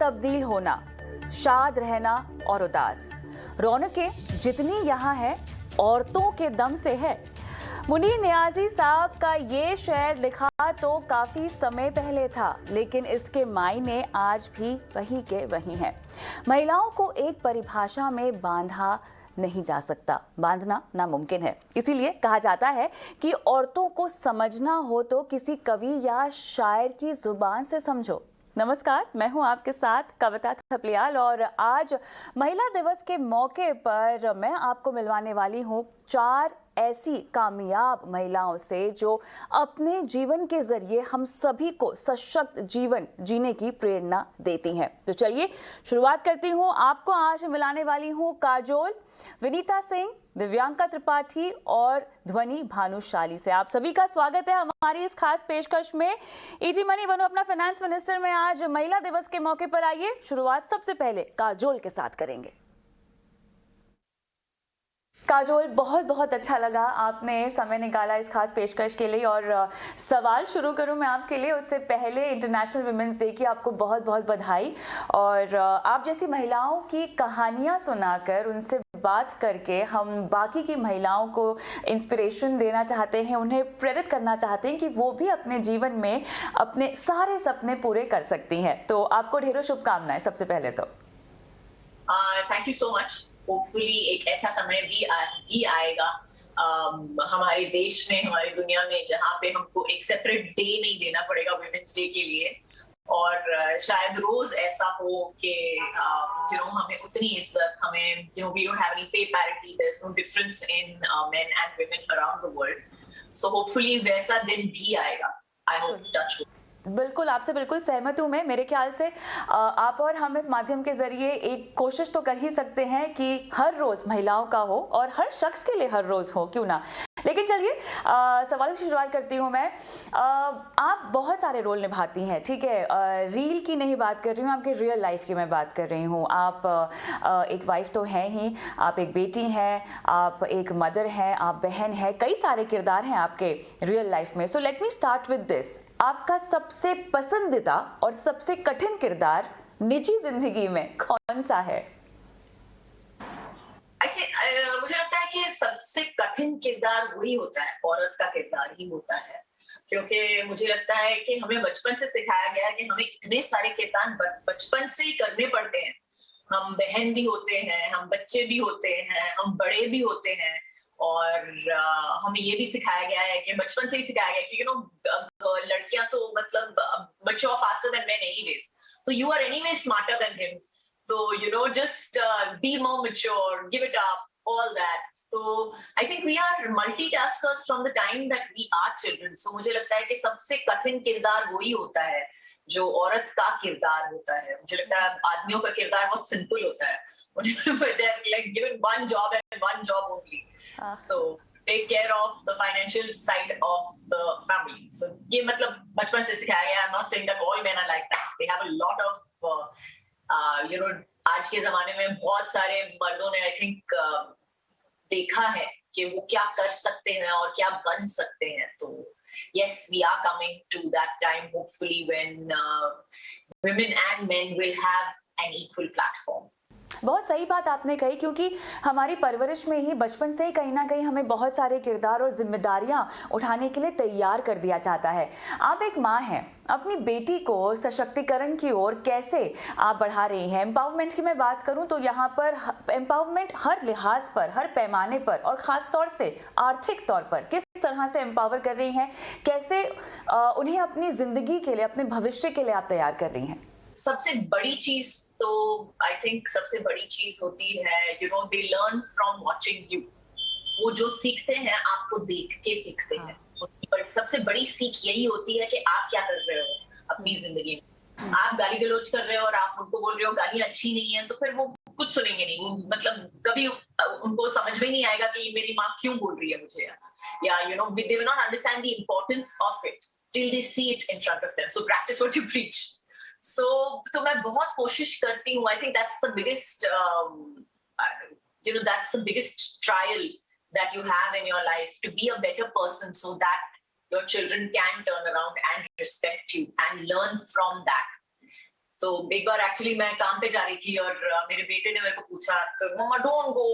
तब्दील होना, शाद रहना और उदास, रौनकें जितनी यहाँ है औरतों के दम से है। मुनीर नियाजी साहब का ये शेर लिखा तो काफी समय पहले था, लेकिन इसके मायने आज भी वही के वही हैं। महिलाओं को एक परिभाषा में बांधा नहीं जा सकता, बांधना नामुमकिन है। इसीलिए कहा जाता है कि औरतों को समझना हो तो किसी कवि या शायर की जुबान से समझो। नमस्कार, मैं हूं आपके साथ कविता थपलियाल और आज महिला दिवस के मौके पर मैं आपको मिलवाने वाली हूं 4 ऐसी कामयाब महिलाओं से जो अपने जीवन के जरिए हम सभी को सशक्त जीवन जीने की प्रेरणा देती हैं। तो चलिए शुरुआत करती हूं। आपको आज मिलाने वाली हूं काजोल, विनीता सिंह, दिव्यांका त्रिपाठी और ध्वनि भानुशाली से। आप सभी का स्वागत है हमारी इस खास पेशकश में। ईजी मनी बनो अपना फाइनेंस मिनिस्टर में आज महिला दिवस के मौके पर आइए शुरुआत सबसे पहले काजोल के साथ करेंगे। काजोल, बहुत बहुत अच्छा लगा आपने समय निकाला इस खास पेशकश के लिए। और सवाल शुरू करूं मैं आपके लिए उससे पहले इंटरनेशनल वुमेन्स डे की आपको बहुत बहुत बधाई। और आप जैसी महिलाओं की कहानियां सुनाकर, उनसे बात करके हम बाकी की महिलाओं को इंस्पिरेशन देना चाहते हैं, उन्हें प्रेरित करना चाहते हैं कि वो भी अपने जीवन में अपने सारे सपने पूरे कर सकती हैं। तो आपको ढेरों शुभकामनाएं सबसे पहले तो। Thank you so much. Hopefully एक ऐसा समय भी आएगा हमारे देश में, हमारी दुनिया में, जहाँ पे हमको एक सेपरेट डे नहीं देना पड़ेगा वुमेन्स डे के लिए। और शायद रोज ऐसा हो कि हमें उतनी इज्जत, हमें we don't have any pay parity, there is no difference in men and women around the world. So hopefully वैसा दिन भी आएगा। I hope touch wood. बिल्कुल, आपसे बिल्कुल सहमत हूँ मैं। मेरे ख्याल से आप और हम इस माध्यम के जरिए एक कोशिश तो कर ही सकते हैं कि हर रोज महिलाओं का हो और हर शख्स के लिए हर रोज हो, क्यों ना। लेकिन चलिए सवाल की शुरुआत करती हूँ मैं। आप बहुत सारे रोल निभाती हैं, ठीक है। रील की नहीं बात कर रही हूँ, आपके रियल लाइफ की मैं बात कर रही हूँ। आप एक वाइफ तो हैं ही, आप एक बेटी हैं, आप एक मदर हैं, आप बहन हैं, कई सारे किरदार हैं आपके रियल लाइफ में। So let me start with this. आपका सबसे पसंदीदा और सबसे कठिन किरदार निजी जिंदगी में कौन सा है? ऐसे मुझे लगता है कि सबसे कठिन किरदार वही होता है, औरत का किरदार ही होता है। क्योंकि मुझे लगता है कि हमें बचपन से सिखाया गया है कि हमें इतने सारे किरदार बचपन से ही करने पड़ते हैं। हम बहन भी होते हैं, हम बच्चे भी होते हैं, हम बड़े भी होते हैं। और हमें ये भी सिखाया गया है कि बचपन से ही सिखाया गया कि लड़कियां तो मतलब mature faster than men anyways, तो you are anyway smarter than him, तो just be more mature, give it up, all that. So I think we are multitaskers from the time that we are children. So मुझे लगता है कि सबसे कठिन किरदार वही होता है जो औरत का किरदार होता है। मुझे लगता है आदमियों का किरदार बहुत सिंपल होता है। They're like given one job and one job only. So take care of the financial side of the family. So ये मतलब बचपन से सिखाया गया। I'm not saying that all men are like that. They have a lot of आज के जमाने में बहुत सारे मर्दों ने आई थिंक देखा है कि वो क्या कर सकते हैं और क्या बन सकते हैं। तो yes, we are coming to that time hopefully when women and men will have an equal platform. बहुत सही बात आपने कही, क्योंकि हमारी परवरिश में ही बचपन से ही कहीं ना कहीं हमें बहुत सारे किरदार और जिम्मेदारियां उठाने के लिए तैयार कर दिया जाता है। आप एक माँ हैं, अपनी बेटी को सशक्तिकरण की ओर कैसे आप बढ़ा रही हैं? एम्पावरमेंट की मैं बात करूं तो यहाँ पर एम्पावरमेंट हर लिहाज पर, हर पैमाने पर और ख़ास तौर से आर्थिक तौर पर किस तरह से एम्पावर कर रही हैं? कैसे उन्हें अपनी ज़िंदगी के लिए, अपने भविष्य के लिए आप तैयार कर रही हैं? सबसे बड़ी चीज तो आई थिंक सबसे बड़ी चीज होती है they learn from watching you. वो जो सीखते हैं आपको देख के सीखते हैं। बट सबसे बड़ी सीख यही होती है कि आप क्या कर रहे हो अपनी जिंदगी में। आप गाली गलौज कर रहे हो और आप उनको बोल रहे हो गाली अच्छी नहीं है, तो फिर वो कुछ सुनेंगे नहीं। वो मतलब कभी उनको समझ में नहीं आएगा कि मेरी माँ क्यों बोल रही है मुझे, या they will not understand the importance of it till they see it in front of them. So practice what you preach. तो मैं बहुत कोशिश करती हूँ। I think that's the biggest that's the biggest trial that you have in your life, to be a better person so that your children can turn around and respect you and learn from that. तो एक बार actually मैं काम पे जा रही थी और मेरे बेटे ने मेरे को पूछा, तो मम्मा don't go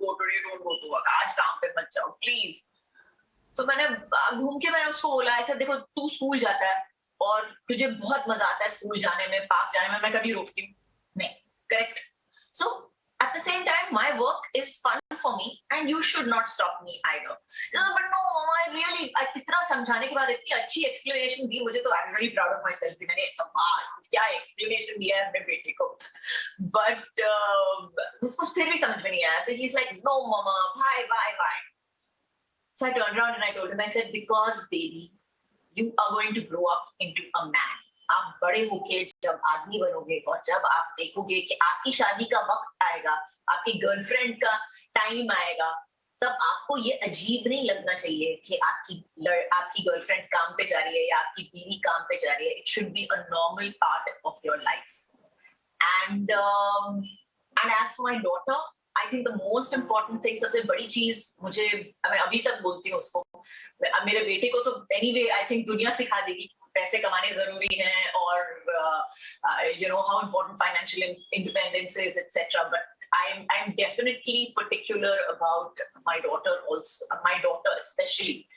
today, don't go to work, आज काम पे मत जाओ प्लीज। तो मैंने घूम के मैंने उसको बोला ऐसा, देखो तू स्कूल जाता है और तुझे बहुत मजा आता है स्कूल जाने में, पार्क जाने में, मैं कभी रोकती हूँ नहीं, correct? So at the same time my work is fun for me and you should not stop me either. So, but no mama, I really, कितना समझाने के बाद इतनी अच्छी एक्सप्लेनेशन दी मुझे, तो I'm very proud of myself कि मैंने क्या एक्सप्लेनेशन दिया है अपने बेटे को। बट उसको फिर भी समझ में नहीं आया, so he's like no mama, bye. So I turned around and I told him, I said, because baby you are going to grow up into a man. आप बड़े होके जब आदमी बनोगे और जब आप देखोगे कि आपकी शादी का वक्त आएगा, आपकी गर्लफ्रेंड का टाइम आएगा, तब आपको ये अजीब नहीं लगना चाहिए कि आपकी गर्लफ्रेंड काम पे जा रही है या आपकी बीवी काम पे जा रही है. It should be a normal part of your life. And as for my daughter, I think the most important thing, सबसे बड़ी चीज मुझे, मैं अभी तक बोलती हूँ उसको, मेरे बेटे को तो एनीवे आई थिंक दुनिया सिखा देगी पैसे कमाने जरूरी हैं और you know how important financial independence is, etc. But I'm definitely particular about my daughter also, my daughter especially,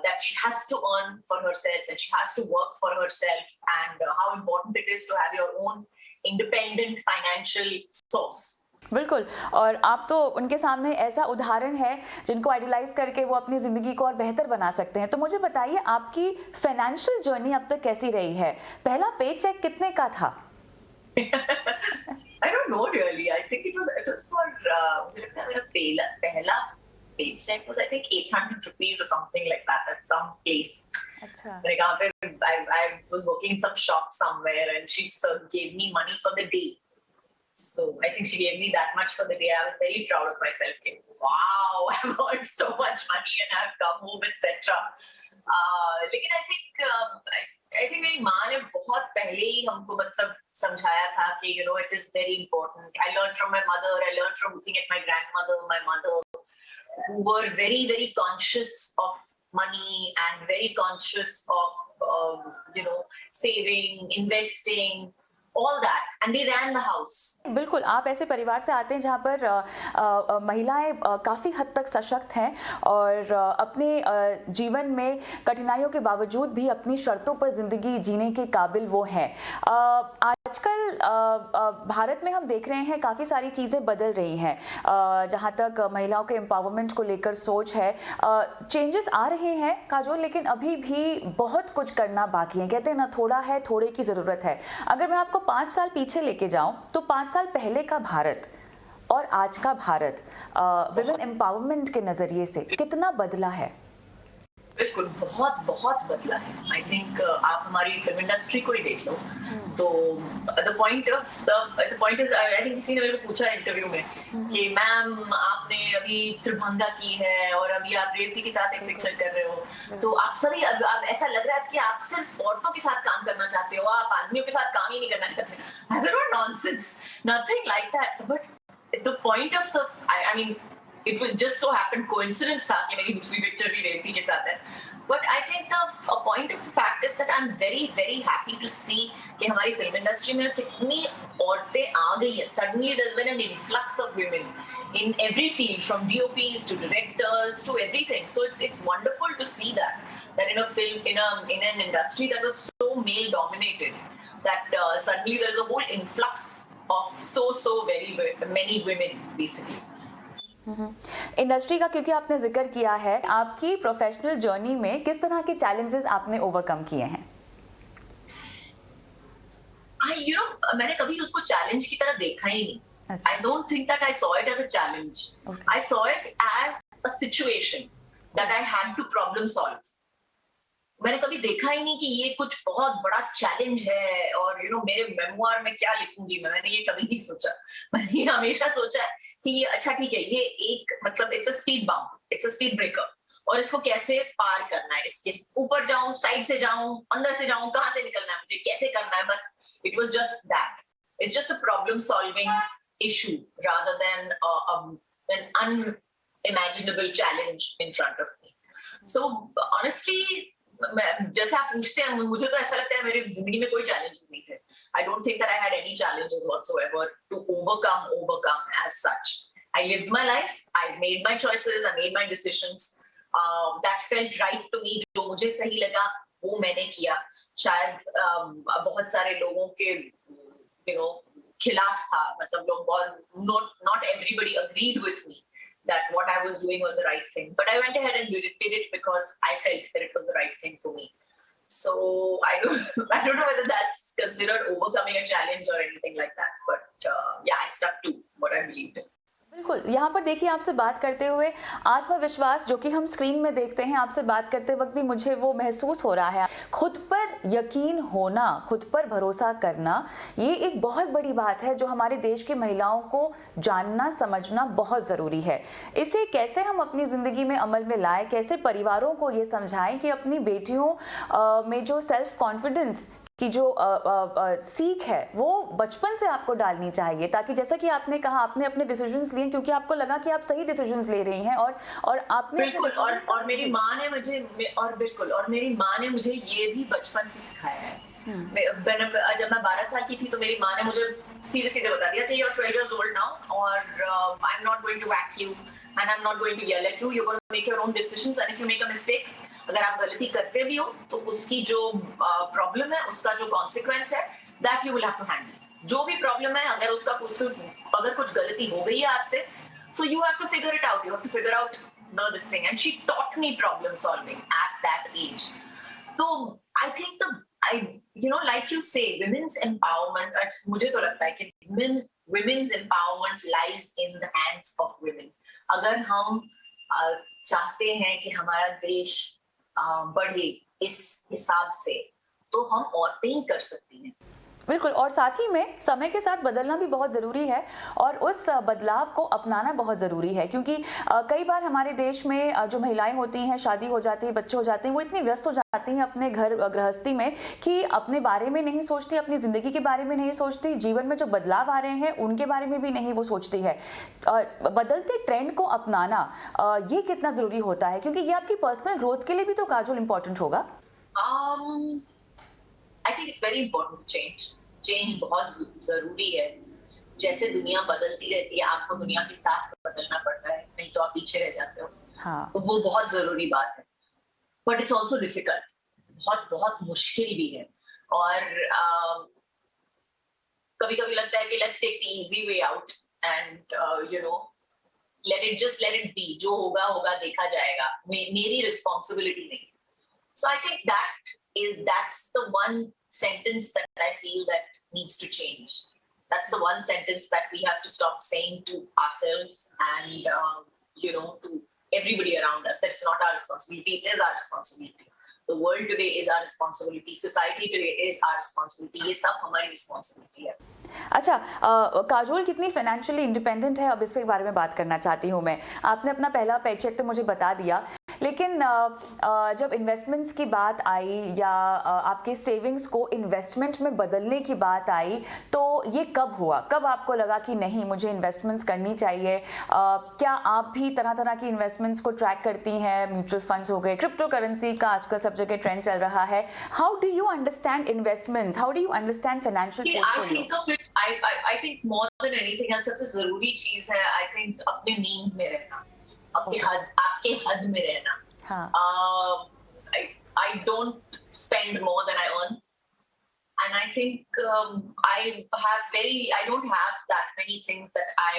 that she has to earn for herself and she has to work for herself, and how important it is to have your own independent financial source. बिल्कुल, और आप तो उनके सामने ऐसा उदाहरण है जिनको आइडियलाइज करके वो अपनी ज़िंदगी को और बेहतर बना सकते हैं. तो मुझे बताइए आपकी फाइनेंशियल जर्नी अब तक कैसी रही है? पहला पे चेक कितने का था? I don't know really. I think it was for मुझे लगता है मेरा पहला पे check was I think 800 rupees or something like that at some place. अच्छा. Like I was working in some shop somewhere and she gave me money for the day. So I think she gave me that much for the day. I was very proud of myself. Wow, I've earned so much money and I've come home, etc. लेकिन I think मेरी माँ ने बहुत पहले ही हमको मतलब समझाया था कि you know it is very important. I learned from my mother. I learned from looking at my grandmother, my mother, who were very very conscious of money and very conscious of you know saving, investing. All that, and they ran the house. बिल्कुल, आप ऐसे परिवार से आते हैं जहाँ पर महिलाएं काफ़ी हद तक सशक्त हैं और अपने जीवन में कठिनाइयों के बावजूद भी अपनी शर्तों पर ज़िंदगी जीने के काबिल वो हैं. आजकल भारत में हम देख रहे हैं काफ़ी सारी चीज़ें बदल रही हैं जहाँ तक महिलाओं के एम्पावरमेंट को लेकर सोच है. चेंजेस आ रहे हैं काजोल, लेकिन अभी भी बहुत कुछ करना बाकी है. कहते हैं ना, थोड़ा है थोड़े की ज़रूरत है. अगर मैं आपको 5 साल पीछे लेके जाऊं तो 5 साल पहले का भारत और आज का भारत विमेन एम्पावरमेंट के नजरिए से कितना बदला है? बिल्कुल, बहुत बहुत बदला है. आई थिंक आप हमारी फिल्म इंडस्ट्री को ही देख लो तो the point is, I think किसी ने मेरे को पूछा इंटरव्यू में कि मैम आपने अभी त्रिभंगा की है और अभी आप रेवती के साथ एक पिक्चर कर रहे हो, तो आप सभी अब ऐसा लग रहा है कि आप सिर्फ औरतों के साथ काम करना चाहते हो, आप आदमियों के साथ काम ही नहीं करना चाहते. I said what nonsense, nothing like that. But the point of the, I mean it was just so happened coincidence था कि मेरी दूसरी पिक्चर भी रेवती के साथ है. But I think the point of the fact is that I'm very very happy to see कि हमारी फिल्म इंडस्ट्री में कितनी औरतें आ गई है. Suddenly there's been an influx of women in every field, from DOPs to directors to everything. So it's wonderful to see that in a film, in an industry that was so male dominated, that suddenly there is a whole influx of so very many women basically. Industry का क्योंकि आपने जिक्र किया है, आपकी professional journey में किस तरह के चैलेंजेस आपने ओवरकम किए हैं? मैंने कभी उसको चैलेंज की तरह देखा ही नहीं. I don't think that I saw it as a challenge. Okay. I saw it as a situation that I had to problem solve. मैंने कभी देखा ही नहीं कि ये कुछ बहुत बड़ा चैलेंज है और मेरे मेमोयर में क्या लिखूंगी मैंने ये कभी नहीं सोचा. मैंने हमेशा सोचा कि ये अच्छा ठीक है, ये एक मतलब it's a speed bump, it's a speed breaker, और इसको कैसे पार करना है, इसके ऊपर जाऊं, साइड से जाऊं, अंदर से जाऊं, कहाँ से निकलना है, मुझे कैसे करना है. बस it was just that. It's just a problem solving issue rather than an unimaginable challenge in front of me. So honestly, जैसे आप पूछते हैं, मुझे तो ऐसा लगता है मेरी जिंदगी में कोई चैलेंजेस नहीं थे. I don't think that I had any challenges whatsoever to overcome as such. I lived my life. I made my choices. I made my decisions. That felt right to me. जो मुझे सही लगा वो मैंने किया. शायद बहुत सारे लोगों के खिलाफ था. मतलब लोग not everybody agreed with me that what I was doing was the right thing. But I went ahead and did it because I felt that it was the right thing for me. So I don't know whether that's considered overcoming a challenge or anything like that. But yeah, I stuck to what I believed in. बिल्कुल, यहाँ पर देखिए आपसे बात करते हुए आत्मविश्वास जो कि हम स्क्रीन में देखते हैं, आपसे बात करते वक्त भी मुझे वो महसूस हो रहा है. खुद पर यकीन होना, खुद पर भरोसा करना, ये एक बहुत बड़ी बात है जो हमारे देश की महिलाओं को जानना समझना बहुत ज़रूरी है. इसे कैसे हम अपनी ज़िंदगी में अमल में लाएं, कैसे परिवारों को ये समझाएं कि अपनी बेटियों में जो सेल्फ कॉन्फिडेंस की जो सीख है वो बचपन से आपको डालनी चाहिए, ताकि जैसा कि आपने कहा आपने अपने डिसीजंस लिए क्योंकि आपको लगा कि आप सही डिसीजंस ले रही हैं और आपने बिल्कुल. और मेरी माँ ने मुझे ये भी बचपन से सिखाया है. जब मैं 12 साल की थी तो मेरी माँ ने मुझे सीधे सीधे बता दिया था, you're 12 years old now और I'm not going to whack you and I'm not going to yell at you. You're going to make your own decisions and if you make a mistake, अगर आप गलती करते भी हो तो उसकी जो प्रॉब्लम है, उसका जो कॉन्सिक्वेंस है, that you will have to handle. जो भी प्रॉब्लम है, अगर कुछ गलती हो गई है आपसे, so you have to figure it out. You have to figure out this thing and she taught me problem solving at that age. तो I think like you say, women's empowerment, मुझे तो लगता है कि women's empowerment lies in the hands of women. अगर हम चाहते हैं कि हमारा देश बढ़े इस हिसाब से, तो हम औरतें ही कर सकती हैं. बिल्कुल, और साथ ही में समय के साथ बदलना भी बहुत ज़रूरी है और उस बदलाव को अपनाना बहुत ज़रूरी है, क्योंकि कई बार हमारे देश में जो महिलाएं होती हैं, शादी हो जाती है, बच्चे हो जाते हैं, वो इतनी व्यस्त हो जाती हैं अपने घर गृहस्थी में कि अपने बारे में नहीं सोचती, अपनी ज़िंदगी के बारे में नहीं सोचती, जीवन में जो बदलाव आ रहे हैं उनके बारे में भी नहीं वो सोचती है. बदलते ट्रेंड को अपनाना ये कितना ज़रूरी होता है, क्योंकि ये आपकी पर्सनल ग्रोथ के लिए भी तो काजोल इम्पोर्टेंट होगा. I think it's very important to change. Change बहुत जरूरी है. जैसे दुनिया बदलती रहती है, आपको दुनिया के साथ बदलना पड़ता है, नहीं तो आप पीछे रह जाते हो. हाँ. तो वो बहुत जरूरी बात है. But it's also difficult. बहुत बहुत मुश्किल भी है. और कभी-कभी लगता है कि let's take the easy way out and let it be. जो होगा देखा जाएगा. मेरी responsibility नहीं. So I think that's the one sentence that I feel that needs to change. That's the one sentence that we have to stop saying to ourselves and to everybody around us. That it's not our responsibility, it is our responsibility. The world today is our responsibility. Society today is our responsibility. ये सब हमारी responsibility है. अच्छा, काजोल कितनी financially independent है, अब इस पे बारे में बात करना चाहती हूँ मैं. आपने अपना पहला पेचेक तो मुझे बता दिया, लेकिन जब इन्वेस्टमेंट्स की बात आई या आपके सेविंग्स को इन्वेस्टमेंट में बदलने की बात आई, तो ये कब हुआ, कब आपको लगा कि नहीं मुझे इन्वेस्टमेंट्स करनी चाहिए? क्या आप भी तरह तरह की इन्वेस्टमेंट्स को ट्रैक करती हैं? म्यूचुअल फंड्स हो गए, क्रिप्टो करेंसी का आजकल सब जगह ट्रेंड चल रहा है. How do you understand investments? How do you understand financial portfolio? I think more than anything else, सबसे जरूरी चीज है I think अपने मीन्स में रहना, आपके हद में रहना. हाँ. I don't spend more than I earn, and I think I don't have that many things that I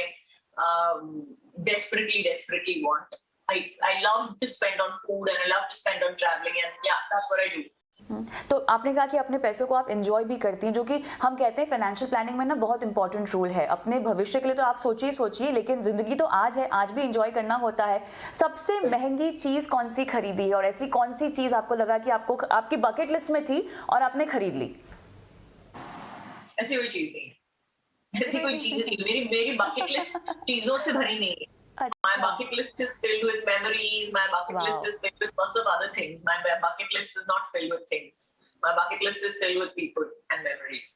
desperately want. I love to spend on food and I love to spend on traveling, and yeah, that's what I do. तो आपने कहा कि अपने पैसों को आप enjoy भी करती हैं, जो कि हम कहते हैं फाइनेंशियल प्लानिंग में ना बहुत इंपॉर्टेंट रूल है. अपने भविष्य के लिए तो आप सोचिए, लेकिन जिंदगी तो आज है, आज भी एंजॉय करना होता है. सबसे महंगी चीज कौन सी खरीदी है और ऐसी कौन सी चीज आपको लगा कि आपको आपकी बकेट लिस्ट में थी और आपने खरीद ली? ऐसी कोई चीज नहीं. मेरी बकेट लिस्ट चीजों से भरी नहीं है. My bucket list is filled with memories. My bucket list is filled with lots of other things. My bucket list is not filled with things. My bucket list is filled with people and memories.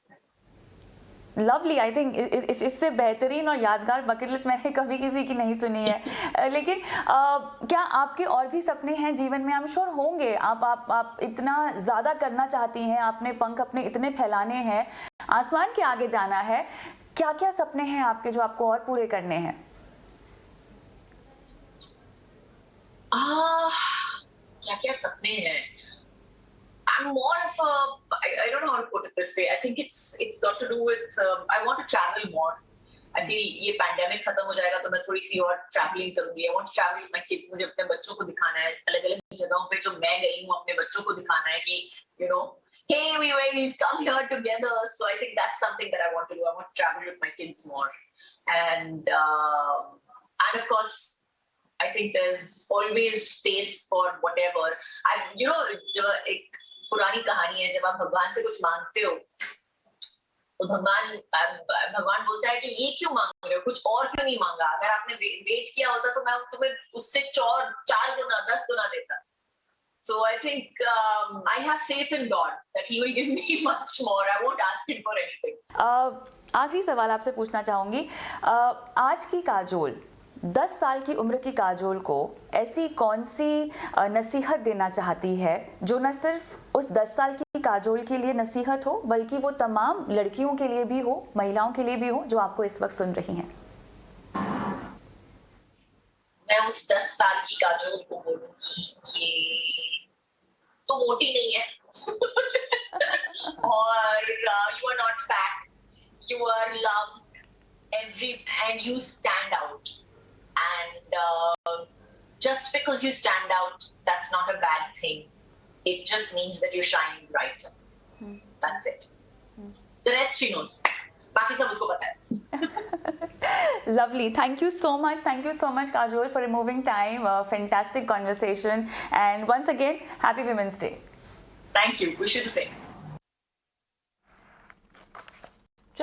Lovely, I think इससे बेहतरीन और यादगार bucket list मैंने कभी किसी की नहीं सुनी है। लेकिन क्या आपके और भी सपने हैं जीवन में? आई एम श्योर होंगे। आप इतना ज़्यादा करना चाहती हैं, आपने पंख अपने इतने फैलाने हैं, आसमान के आगे जाना है। क्या क्या सपने हैं आपके जो आपको और पूरे करने हैं? क्या क्या सपने हैं? I'm more of a, I don't know how to put it this way. I think it's got to do with I want to travel more. I feel ये पैंडेमिक खत्म हो जाएगा तो मैं थोड़ी सी और ट्रैवलिंग करूंगी. I want to travel with my kids. मुझे अपने बच्चों को दिखाना है अलग अलग जगहों पे जो मैं गई हूँ, अपने बच्चों को दिखाना है कि you know, hey, we've come here together. So I think that's something that I want to do. I want to travel with my kids more, and of course, I think there's always space for whatever. जब एक पुरानी कहानी है, जब आप भगवान से कुछ मांगते हो तो भगवान बोलता है कि ये क्यों मांग रहे हो, कुछ और क्यों नहीं मांगा? अगर आपने वेट किया होता तो मैं तुम्हें उससे 4 गुना 10 गुना देता. So I think I have faith in God that He will give me much more. I won't ask Him for anything. आखिरी सवाल आपसे पूछना चाहूंगी. आज की काजोल, 10 साल की उम्र की काजोल को ऐसी कौन सी नसीहत देना चाहती है जो न सिर्फ उस 10 साल की काजोल के लिए नसीहत हो, बल्कि वो तमाम लड़कियों के लिए भी हो, महिलाओं के लिए भी हो, जो आपको इस वक्त सुन रही हैं? मैं उस 10 साल की काजोल को बोलूंगी कि तू मोटी नहीं है और you are not fat, you are loved, and you stand out. And just because you stand out, that's not a bad thing. It just means that you're shining brighter. That's it. The rest she knows. बाकी सब उसको पता है. Lovely. Thank you so much. Thank you so much, Kajol, for removing time. Fantastic conversation. And once again, happy Women's Day. Thank you. Wish you the same.